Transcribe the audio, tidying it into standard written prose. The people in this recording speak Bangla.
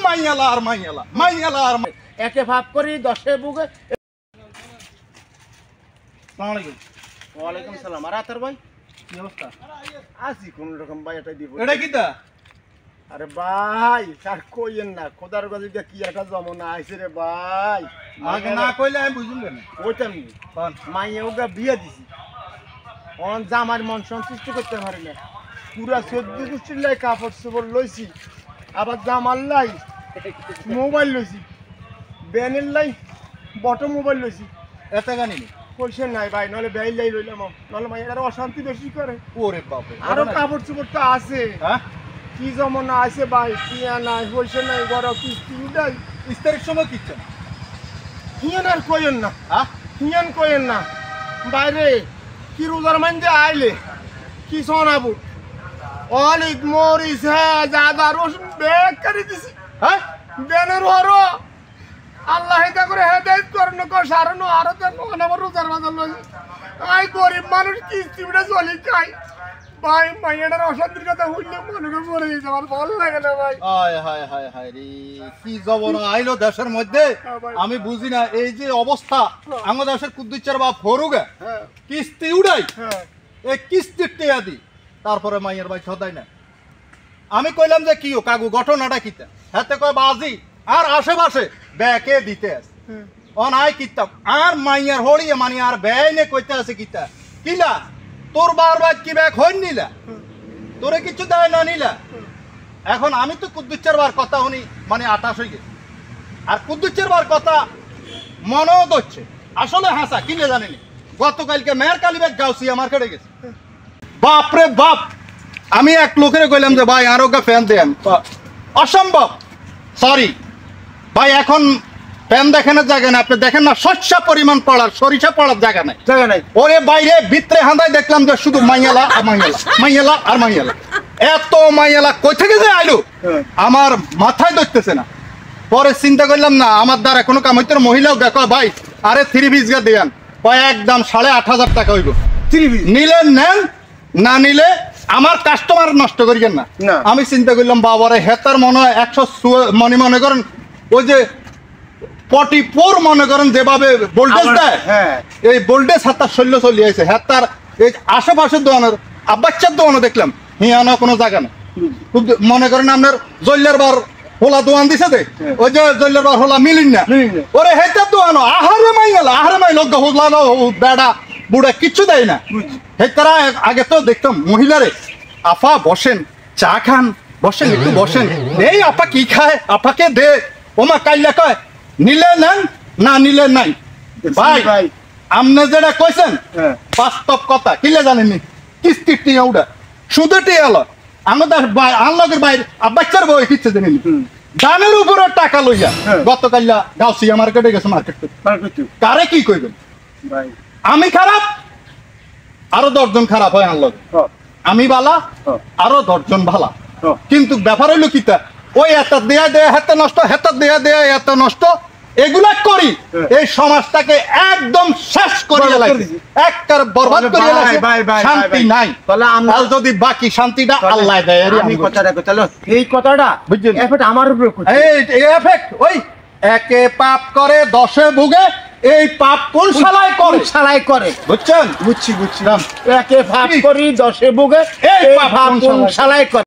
মাইয়ালা আর মাইয়ালা মাইয়ালা আর একে ভাব করি 10 বুকে। আসসালামু আলাইকুম। ওয়ালাইকুম সালাম। আর আতর ভাই কি অবস্থা? আসি কোন রকম ভাই এটা দিব। এটা কিটা? আরে ভাই আর কইেন না, খোদার কাছে কি একটা জমনা আইছে রে ভাই। আগে না কইলে আমি বুঝুম না। ওইটাম নি কোন মাইয়া ওগা বিয়ে দিছি, অন জামার মন সন্তুষ্ট করতে পারি না। পুরা 14 গোষ্ঠীর লাই কাপড় চোপড় লইছি, আবার জামার লাই মোবাইল লইছি, বেনের লাই বটো মোবাইল লইছি। এত গানি নি পয়সা নাই ভাই, নলে বেইল লাই লইলাম, নলে মাইয়ার অশান্তি বেশি করে। ওরে বাপ রে, আরো কাপড় চোপড় তো আছে। হ্যাঁ কি জমনা আছে ভাই, টিয়া নাই, পয়সা নাই, বড় কিস্তি উঠাই। ইস্তারির সময় কিচ্ছু না। হিয়ান আর কইেন না, হ্যাঁ হিয়ান কইেন না বাইরে কি রোজার মাইন্দে আইলে কি সোনাবু অনেক মরিস হ্যাঁ জাদা রসুন বেগ করে দিছি। হ্যাঁ বেনের হরো আল্লাহ হেদা করে হেদায়েত করন কো সারনো আরো তো আমার রোজার বাজার লই। আই গরিব মানুষ কিস্তি উঠে চলি খাই ভাই। মাইয়াটার অশান্তির কথা হইলে মনে পড়ে দিতে আমার ভালো লাগে না ভাই। হায় হায় হায় হায় রে, কি জবনা আইলো দেশের মধ্যে আমি বুঝি না। এই যে অবস্থা আমাদের দেশের কুদ্দুচার বাপ ফরুগে হ্যাঁ কিস্তি উড়াই, হ্যাঁ এই কিস্তির টেয়া দি তারপরে মাইয়ের ভাই সদাই না। আমি কইলাম যে কি ও কাকু ঘটনাটা কিতা, হাতে কয় বাজি আর আশেপাশে ব্যাকে দিতে আছে অন আই কিতাব আর মাইয়ার হড়িয়ে মানে আর ব্যয় নে কইতে আছে কিতা কিলা তোর বারবার কি ব্যাগ হইন নিলা, তোরে কিছু দেয় না নিলা। এখন আমি তো কুদ্দুচ্চার বার কথা শুনি মানে 28 হয়ে গেছে, আর কুদ্দুচ্চার বার কথা মনেও ধরছে আসলে হাসা কিনে জানেনি। গতকালকে মেয়ের কালীবাগ গাউসি আমার কেটে গেছে। বাপরে বাপ, আমি এক লোকের কইলাম যে ভাই আরো ফ্যান দেন, অসম্ভব। সরি ভাই, এখন ফ্যান দেখানোর জায়গা না, আপনি দেখেন না শস্যা পরিমাণ পড়ার সরিষা পড়ার জায়গা নাই, জায়গা নাই। ওরে বাইরে ভিতরে হাঁদাই দেখলাম যে শুধু মাইয়ালা আর মাইয়ালা মাইয়ালা আর মাইয়ালা। এত মাইয়ালা কই থেকে যে আইলো আমার মাথায় ধরতেছে না। পরে চিন্তা করলাম না আমার দ্বারা কোনো কাম হইতে, মহিলাও দেখো ভাই আরে 3 পিস গা দেন কয় একদম 8,500 টাকা হইব। নিলে নেন, না নিলে আমার কাস্টমার নষ্ট করিয়েন না। আমি চিন্তা করলাম বাবারে হেতার মনে হয় 100 মনে করেন ওই যে 44 মনে করেন যেভাবে ভোল্টেজ দেয়, এই ভোল্টেজ হাতার শৈল্য চলে আছে। হেতার এই আশেপাশের দোকানের আব্বাচ্চার দোকানে দেখলাম হিয়ানো কোনো জায়গা না। মনে করেন আপনার জল্লার বার হোলা দোকান দিছে যে ওই যে জল্লার বার হোলা মিলিন না, ওরে হেতার দোকানো আহারে মাইয়ালা আহারে মাই লোক হোলা বেড়া বুড়া কিচ্ছু দেয় না। হেতারা আগে তো দেখতাম মহিলারে আফা বসেন চা খান, বসেন একটু বসেন, এই আপা কি খায় আপাকে দে, ওমা কাইলা কয় নিলে নেন না নিলে নাই। ভাই ভাই আপনি যেটা কইছেন বাস্তব কথা কিলে জানেননি, কিস্তির টিয়া উড়া সুদে টিয়া আলো আমাদের আনলগের বাইরে বাচ্চার বই কিচ্ছে জানেনি। দানের উপরে টাকা লইয়া গতকাল্লা গাউসিয়া মার্কেটে গেছে, মার্কেট কারে কি কইবেন ভাই? আমি খারাপ আরো 10 জন খারাপ হয় আনলগ, আমি বালা আরো 10 জন ভালা। কিন্তু ব্যাপার হইলো কিতা ওই এত দেয়া দেয়া হাতে নষ্ট, হাতে দেয়া দেয়া এত নষ্ট, এগুলা করি এই সমাজটাকে একদম শেষ করিয়া লাগছে, একবার বরবাদ করিয়া লাগছে। শান্তি নাই, তাহলে আমরা যদি বাকি শান্তিটা আল্লাহ দেয়। আমি কথাটা কইতালো এই কথাটা বুঝছেন, এফেক্ট আমার উপরে কইছে। এই এফেক্ট ওই একে পাপ করে 10 ভোগে, এই পাপ কোন শালায় করে বুঝছেন? বুঝছি একে পাপ করি 10 ভোগে, এই পাপ কোন শালায় করে।